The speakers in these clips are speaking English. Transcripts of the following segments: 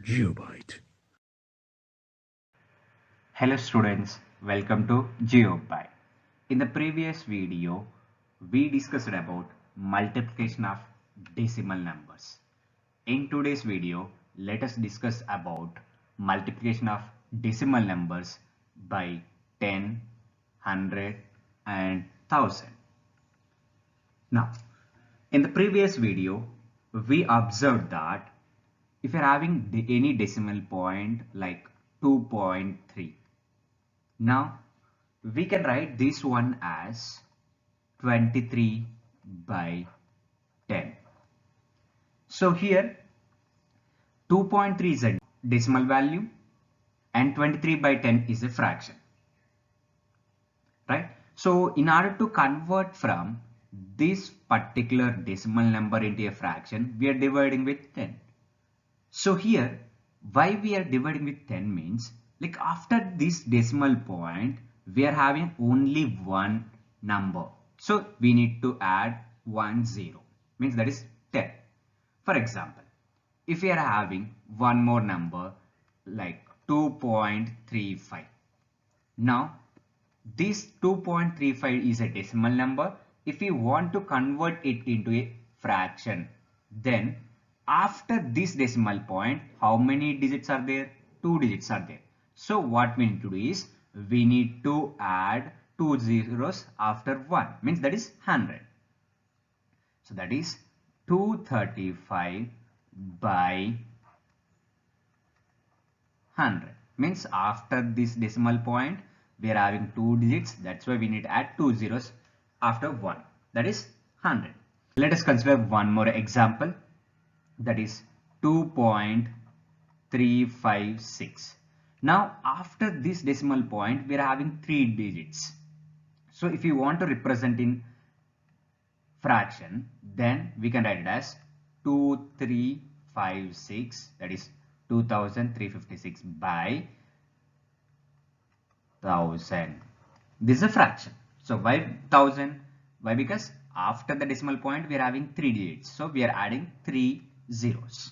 GeoByte. Hello students, welcome to GeoPy. In the previous video, we discussed about multiplication of decimal numbers. In today's video, let us discuss about multiplication of decimal numbers by 10, 100 and 1000. Now, in the previous video, we observed that if you're having any decimal point like 2.3, now we can write this one as 23 by 10. So here 2.3 is a decimal value and 23 by 10 is a fraction, right? So in order to convert from this particular decimal number into a fraction, we are dividing with 10. So here, why we are dividing with 10 means, like after this decimal point, we are having only one number. So we need to add 10, means that is 10. For example, if we are having one more number like 2.35. Now, this 2.35 is a decimal number. If we want to convert it into a fraction, then after this decimal point, how many digits are there? 2 digits are there. So what we need to do is, we need to add 2 zeros after 1, means that is 100. So that is 235 by 100, means after this decimal point we are having 2 digits, that's why we need to add 2 zeros after 1, that is 100. Let us consider one more example, that is 2.356. Now after this decimal point we are having 3 digits. So if you want to represent in fraction, then we can write it as 2356, that is 2356 by 1000. This is a fraction. So why 1000? Why? Because after the decimal point we are having 3 digits. So we are adding 3 zeros.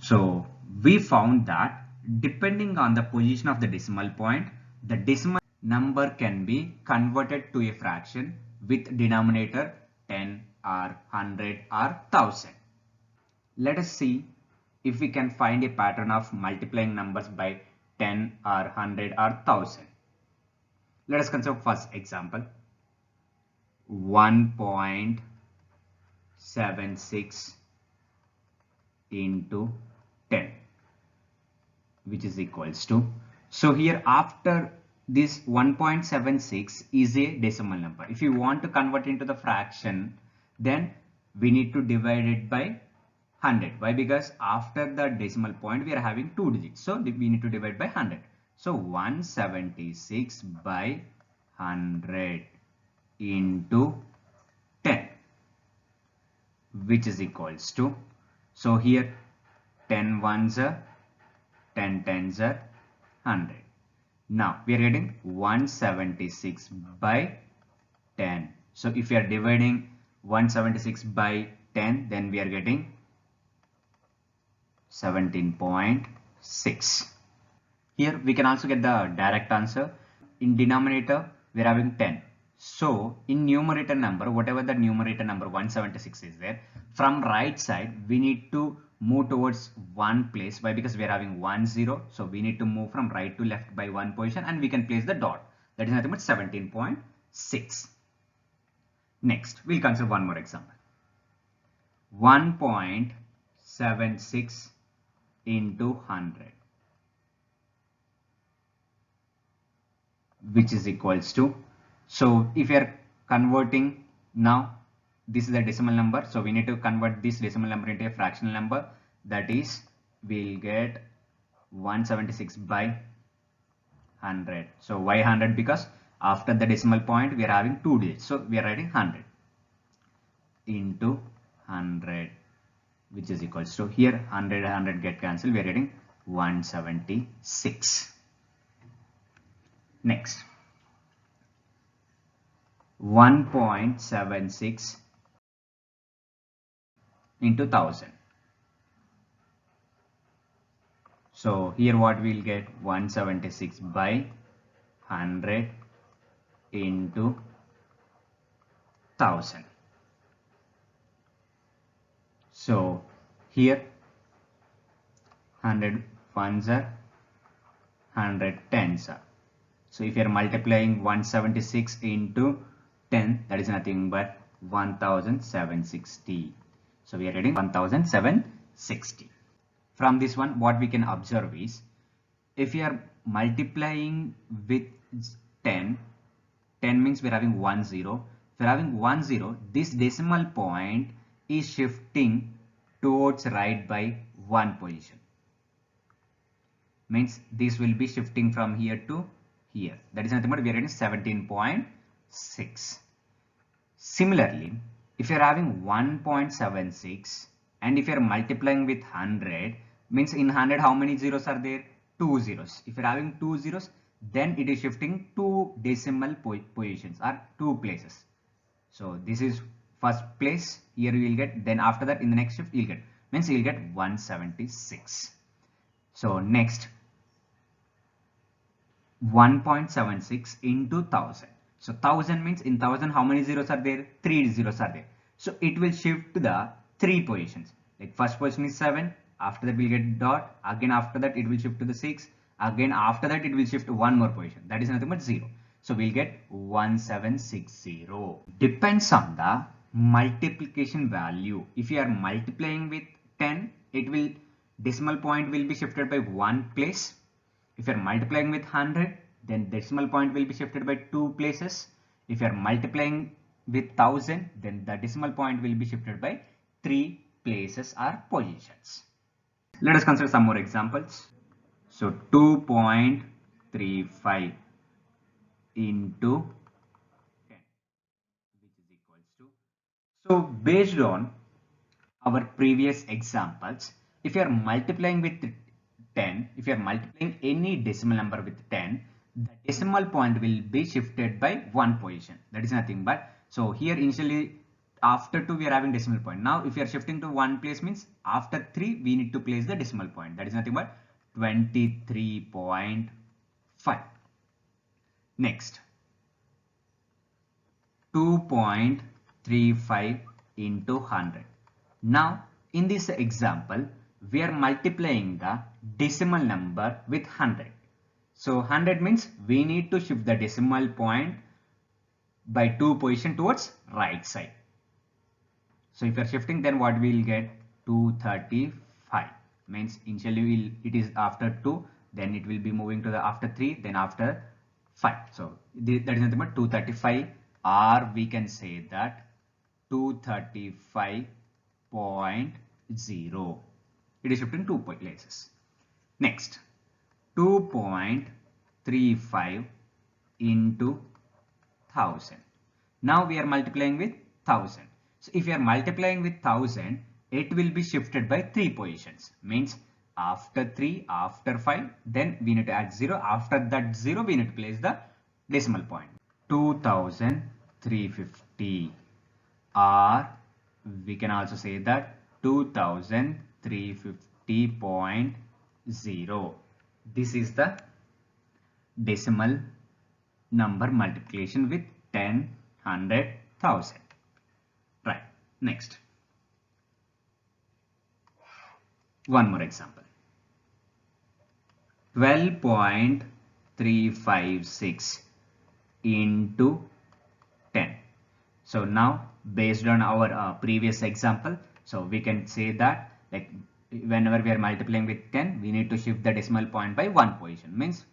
So we found that depending on the position of the decimal point, the decimal number can be converted to a fraction with denominator 10 or 100 or 1000. Let us see if we can find a pattern of multiplying numbers by 10 or 100 or 1000. Let us consider first example, 1.76 into 10, which is equals to, so here after this 1.76 is a decimal number. If you want to convert into the fraction, then we need to divide it by 100. Why? Because after the decimal point we are having 2 digits, so we need to divide by 100. So 176 by 100 into 10, which is equals to, so here 10 ones are 10 tens are 100. Now we are getting 176 by 10. So if we are dividing 176 by 10, then we are getting 17.6. Here we can also get the direct answer. In denominator we are having 10. So in numerator number, whatever the numerator number 176 is there, from right side we need to move towards one place. Why? Because we are having 1 0. So we need to move from right to left by one position, and we can place the dot. That is nothing but 17.6. Next we'll consider one more example. 1.76 into 100, which is equals to, so if you are converting, now this is a decimal number, so we need to convert this decimal number into a fractional number, that is we'll get 176 by 100. So why 100? Because after the decimal point we are having 2 digits, so we are writing 100 into 100, which is equals to, here 100 100 get cancelled, we are getting 176. Next, 1.76 into 1000. So here what we'll get, 176 by 100 into 1000. So here 100 ones are 100 tens are. So if you are multiplying 176 into 10, that is nothing but 1760. So we are getting 1760. From this one, what we can observe is, if you are multiplying with 10, 10 means we are having 1 0. If you are having 1 0, this decimal point is shifting towards right by 1 position. Means this will be shifting from here to here. That is nothing but we are getting 17.6. Similarly, if you are having 1.76 and if you are multiplying with 100, means in 100 how many zeros are there? 2 zeros. If you are having 2 zeros, then it is shifting 2 decimal positions or 2 places. So this is first place, here you will get, then after that in the next shift you will get, means you will get 176. So next, 1.76 into 1000. So 1000 means in 1000 how many zeros are there? 3 zeros are there. So it will shift to the 3 positions. Like first position is 7, after that we'll get dot, again after that it will shift to the 6, again after that it will shift to one more position. That is nothing but 0. So we'll get 1760. Depends on the multiplication value. If you are multiplying with 10, it will, decimal point will be shifted by one place. If you are multiplying with 100, then decimal point will be shifted by 2 places. If you are multiplying with 1000, then the decimal point will be shifted by 3 places or positions. Let us consider some more examples. So 2.35 into 10, which is equals to. So based on our previous examples, if you are multiplying with 10, if you are multiplying any decimal number with 10, the decimal point will be shifted by one position. That is nothing but, so here initially after 2 we are having decimal point. Now if you are shifting to one place, means after 3 we need to place the decimal point. That is nothing but 23.5. Next, 2.35 into 100. Now in this example we are multiplying the decimal number with 100. So 100 means we need to shift the decimal point by 2 position towards right side. So if you are shifting, then what we will get? 235. Means initially it is after 2, then it will be moving to the after 3, then after 5. So that is nothing but 235, or we can say that 235.0. It is shifting 2 places. Next, 2.35 into 1000. Now we are multiplying with 1000. So if you are multiplying with 1000, it will be shifted by 3 positions. Means after 3, after 5, then we need to add 0. After that 0, we need to place the decimal point. 2350, or we can also say that 2350.0. This is the decimal number multiplication with 10, 100, 1000. Right. Next, one more example. 12.356 into 10. So now based on our previous example, so we can say that, like, whenever we are multiplying with 10, we need to shift the decimal point by one position. Means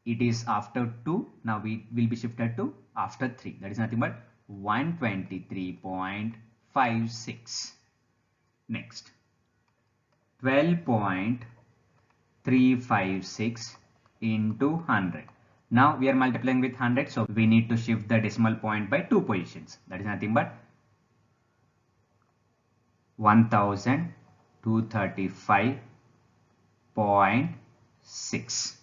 it is after 2, now we will be shifted to after 3. That is nothing but 123.56. Next, 12.356 into 100. Now we are multiplying with 100, so we need to shift the decimal point by 2 positions. That is nothing but 1235.6.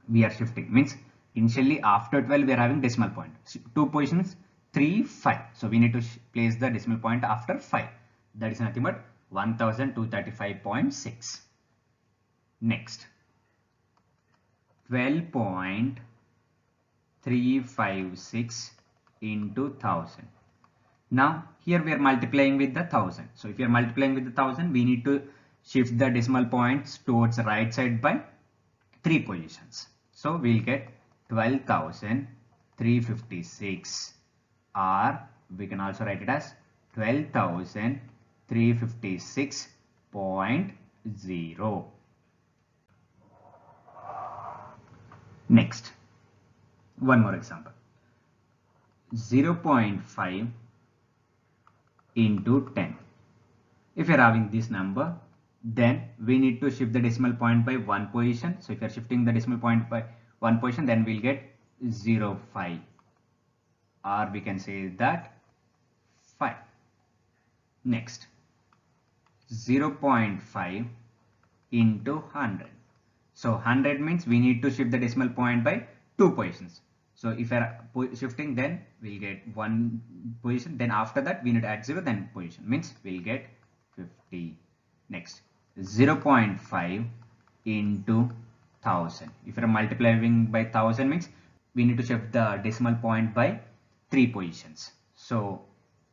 We are shifting, means initially after 12 we are having decimal point. 2 positions, 3, 5. So we need to place the decimal point after 5. That is nothing but 1235.6. Next, 12.356 into 1000. Now here we are multiplying with the 1000. So if you are multiplying with the 1000, we need to shift the decimal points towards the right side by 3 positions. So we'll get 12,356, or we can also write it as 12,356.0. Next, one more example. 0.5 into 10. If you're having this number, then we need to shift the decimal point by 1 position. So if you're shifting the decimal point by 1 position, then we'll get 0.5, or we can say that 5. Next, 0.5 into 100. So 100 means we need to shift the decimal point by 2 positions. So if you're shifting, then we'll get 1 position, then after that we need to add 0, then position, means we'll get 50. Next, 0.5 into 1000. If you're multiplying by 1000 means we need to shift the decimal point by 3 positions. So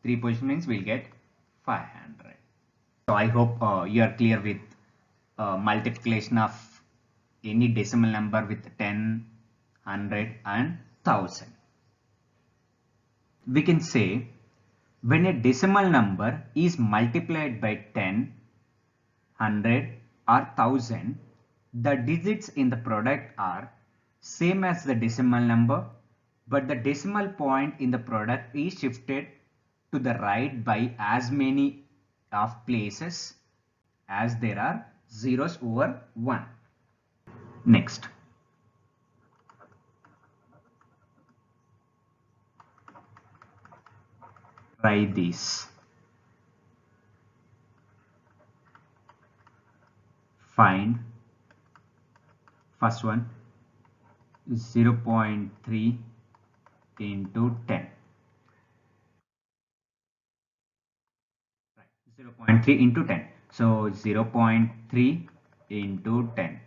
3 positions means we'll get 500. So I hope you are clear with multiplication of any decimal number with 10, 100 and 1000. We can say when a decimal number is multiplied by 10, 100 or 1000, the digits in the product are same as the decimal number, but the decimal point in the product is shifted to the right by as many of places as there are zeros over 1. Next, try this. Find first one, 0.3 into 10. Right, 0.3 into 10. So 0.3 into 10,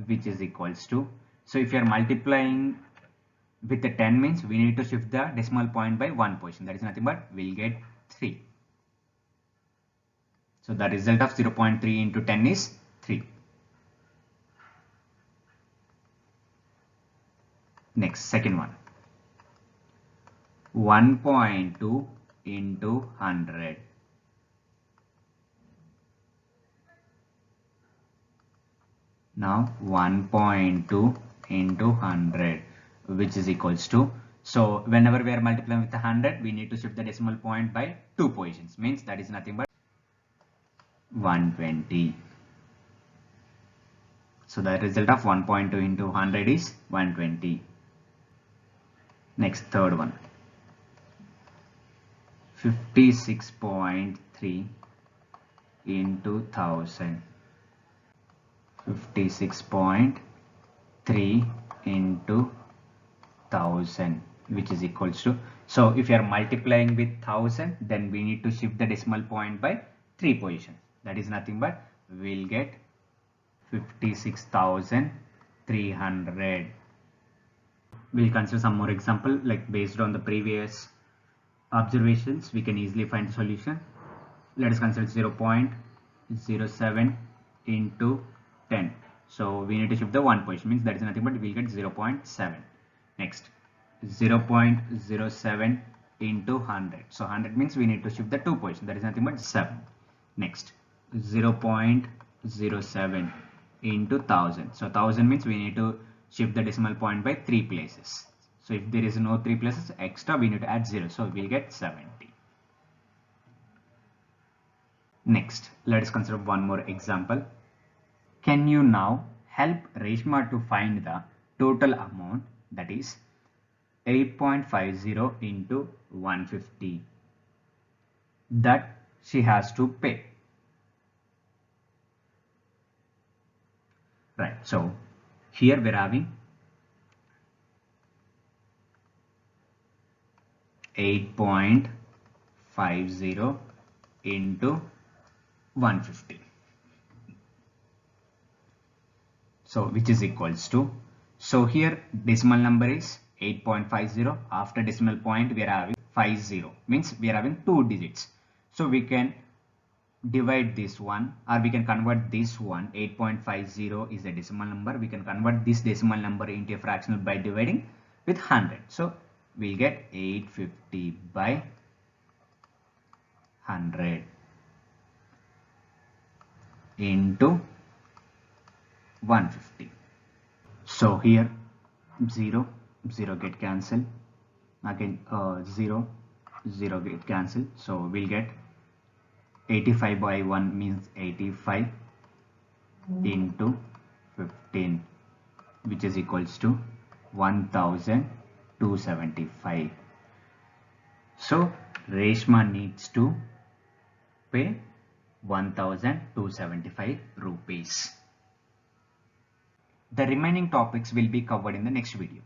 which is equals to, so if you are multiplying with the 10 means we need to shift the decimal point by 1 position. That is nothing but we'll get 3. So the result of 0.3 into 10 is 3. Next, second one, 1.2 into 100. Now 1.2 into 100, which is equals to, so whenever we are multiplying with 100, we need to shift the decimal point by 2 positions, means that is nothing but 120. So the result of 1.2 into 100 is 120. Next, third one, 56.3 into 1000. 56.3 into 1000, which is equals to, so if you are multiplying with 1000, then we need to shift the decimal point by 3 positions. That is nothing but we'll get 56,300. We'll consider some more example, like based on the previous observations we can easily find the solution. Let us consider 0.07 into 10. So we need to shift the 1 position, means that is nothing but we'll get 0.7. Next, 0.07 into 100. So 100 means we need to shift the 2 position, that is nothing but 7. Next, 0.07 into 1000. So 1000 means we need to shift the decimal point by 3 places. So if there is no 3 places extra, we need to add 0. So we'll get 70. Next, let us consider one more example. Can you now help Reshma to find the total amount, that is 8.50 into 150 that she has to pay? Right, so here we're having 8.50 into 150. So which is equals to, so here decimal number is 8.50. After decimal point we are having 50, means we are having 2 digits. So we can divide this one, or we can convert this one. 8.50 is a decimal number. We can convert this decimal number into a fractional by dividing with 100. So we'll get 850 by 100 into 150. So here 0 0 get cancelled, again 0 0 get cancelled. So we'll get 85 by 1 means 85 into 15, which is equals to 1275. So Reshma needs to pay 1275 rupees. The remaining topics will be covered in the next video.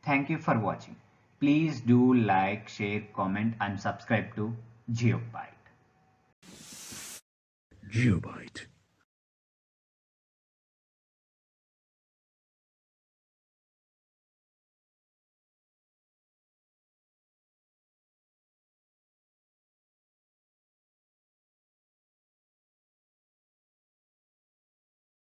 Thank you for watching. Please do like, share, comment and subscribe to GeoByte. GeoByte.